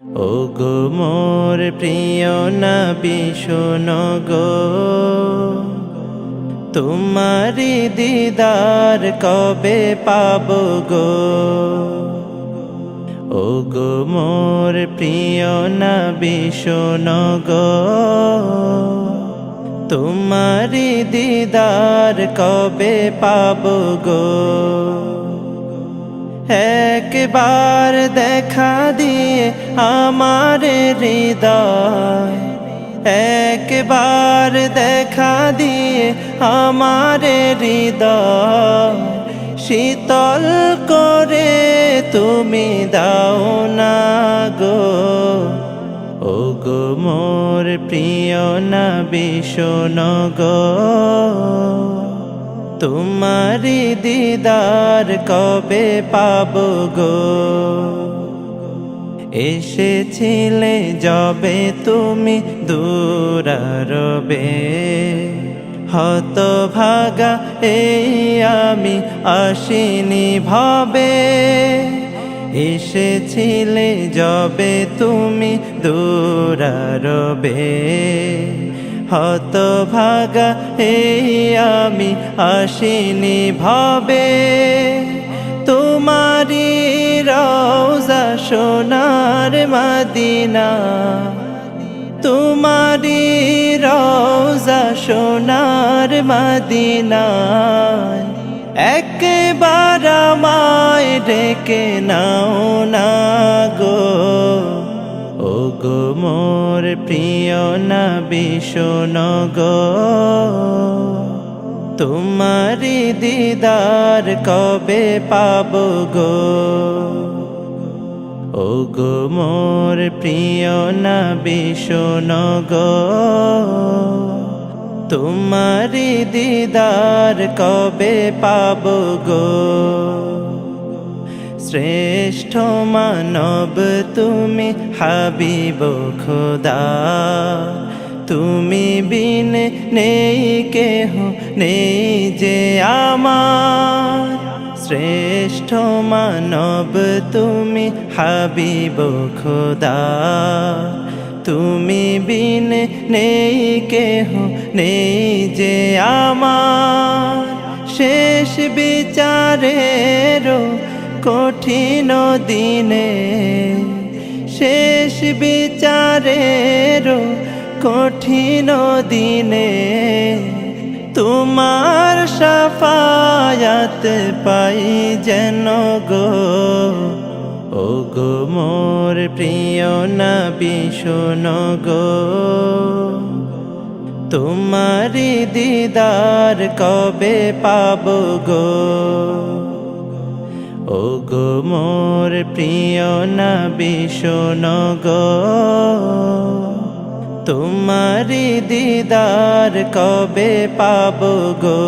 ওগো মোর প্রিয় নবী শোনো গো, তোমারি দিদার কবে পাবো গো। ওগো মোর প্রিয় নবী শোনো গো, তোমারি দিদার কবে পাবো গো। একবার দেখা দিয়ে আমার হৃদয়, একবার দেখা দিয়ে আমার হৃদয় শীতল করে তুমি দাও না গো। ওগো মোর প্রিয় নবী শোনো গো, তোমারি দিদার কবে পাবো গো। এসেছিলে যবে তুমি দূরারবে, হতভাগা এই আমি আসিনি ভবে। এসেছিলে যবে তুমি দূরারবে, হতভাগা এই আমি আসিনি ভবে। তোমারি রওজা সোনার মদিনা, তোমারি রওজা সোনার মদিনা, একবার আমায় ডেকে নাও না গো। ওগো মোর প্রিয় নবী শোনো গো, তোমারি দিদার কবে পাবো গো। ওগো মোর প্রিয় নবী শোনো গো, তোমারি দিদার কবে পাবো গো। শ্রেষ্ঠ মানব তুমি হাবিব খোদা, তুমি বিন নেই কেহ নেই যে আমার। শ্রেষ্ঠ মানব তুমি হাবিব খোদা, তুমি বিন নেই কেহ নেই যে আমার। শেষ বিচারেরও কঠিন দিনে, শেষ বিচারেরও কঠিন দিনে, তোমার শাফায়াত পাই যেন গো। ওগো মোর প্রিয় নবী শোনো গো, তোমারি দিদার কবে পাবো গো। ওগো মোর প্রিয় নবী শোনো গো, তোমারি দিদার কবে পাবো গো।